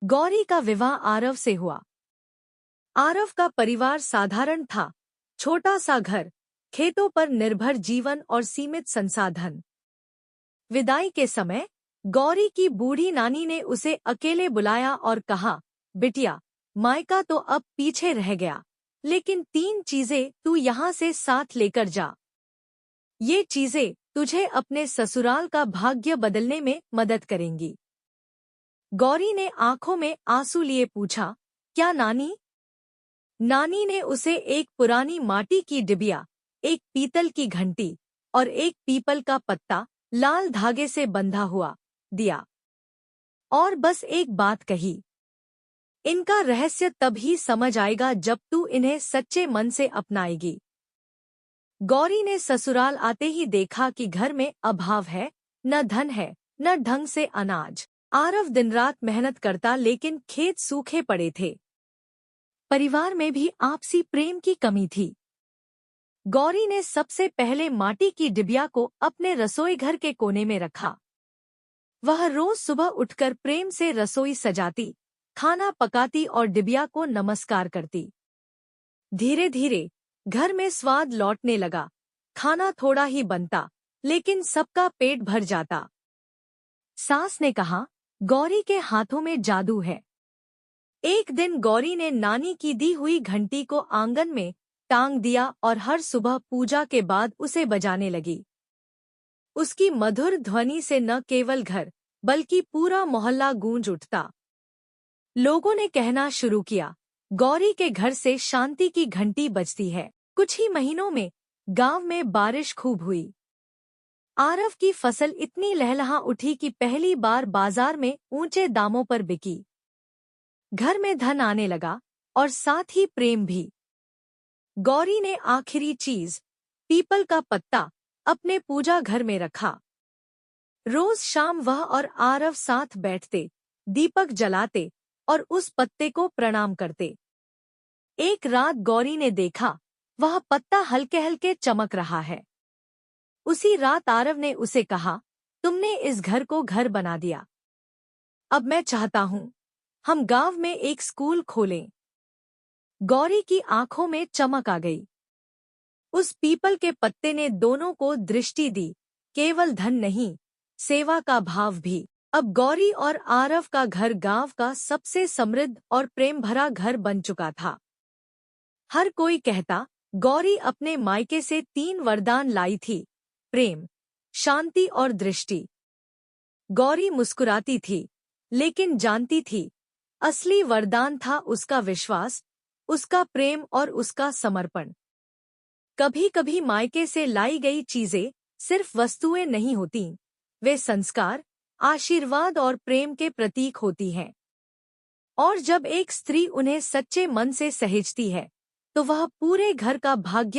गौरी का विवाह आरव से हुआ। आरव का परिवार साधारण था, छोटा सा घर, खेतों पर निर्भर जीवन और सीमित संसाधन। विदाई के समय गौरी की बूढ़ी नानी ने उसे अकेले बुलाया और कहा, बिटिया, मायका तो अब पीछे रह गया, लेकिन 3 चीजें तू यहाँ से साथ लेकर जा। ये चीजें तुझे अपने ससुराल का भाग्य बदलने में मदद करेंगी। गौरी ने आंखों में आंसू लिए पूछा, क्या नानी? नानी ने उसे एक पुरानी माटी की डिबिया, एक पीतल की घंटी और एक पीपल का पत्ता लाल धागे से बंधा हुआ दिया। और बस एक बात कही, इनका रहस्य तभी समझ आएगा जब तू इन्हें सच्चे मन से अपनाएगी। गौरी ने ससुराल आते ही देखा कि घर में अभाव है, न धन है, न ढंग से अनाज। आरव दिन रात मेहनत करता, लेकिन खेत सूखे पड़े थे। परिवार में भी आपसी प्रेम की कमी थी। गौरी ने सबसे पहले माटी की डिबिया को अपने रसोई घर के कोने में रखा। वह रोज सुबह उठकर प्रेम से रसोई सजाती, खाना पकाती और डिबिया को नमस्कार करती। धीरे धीरे घर में स्वाद लौटने लगा। खाना थोड़ा ही बनता, लेकिन सबका पेट भर जाता। सास ने कहा, गौरी के हाथों में जादू है। एक दिन गौरी ने नानी की दी हुई घंटी को आंगन में टांग दिया और हर सुबह पूजा के बाद उसे बजाने लगी। उसकी मधुर ध्वनि से न केवल घर, बल्कि पूरा मोहल्ला गूंज उठता। लोगों ने कहना शुरू किया, गौरी के घर से शांति की घंटी बजती है। कुछ ही महीनों में गांव में बारिश खूब हुई। आरव की फसल इतनी लहलहा उठी कि पहली बार बाजार में ऊंचे दामों पर बिकी। घर में धन आने लगा और साथ ही प्रेम भी। गौरी ने आखिरी चीज, पीपल का पत्ता, अपने पूजा घर में रखा। रोज शाम वह और आरव साथ बैठते, दीपक जलाते और उस पत्ते को प्रणाम करते। एक रात गौरी ने देखा, वह पत्ता हल्के हल्के चमक रहा है। उसी रात आरव ने उसे कहा, तुमने इस घर को घर बना दिया। अब मैं चाहता हूँ हम गांव में एक स्कूल खोलें। गौरी की आंखों में चमक आ गई। उस पीपल के पत्ते ने दोनों को दृष्टि दी, केवल धन नहीं, सेवा का भाव भी। अब गौरी और आरव का घर गांव का सबसे समृद्ध और प्रेम भरा घर बन चुका था। हर कोई कहता, गौरी अपने मायके से 3 वरदान लाई थी, प्रेम, शांति और दृष्टि। गौरी मुस्कुराती थी, लेकिन जानती थी, असली वरदान था उसका विश्वास, उसका प्रेम और उसका समर्पण। कभी कभी मायके से लाई गई चीजें सिर्फ वस्तुएं नहीं होतीं, वे संस्कार, आशीर्वाद और प्रेम के प्रतीक होती हैं। और जब एक स्त्री उन्हें सच्चे मन से सहेजती है, तो वह पूरे घर का भाग्य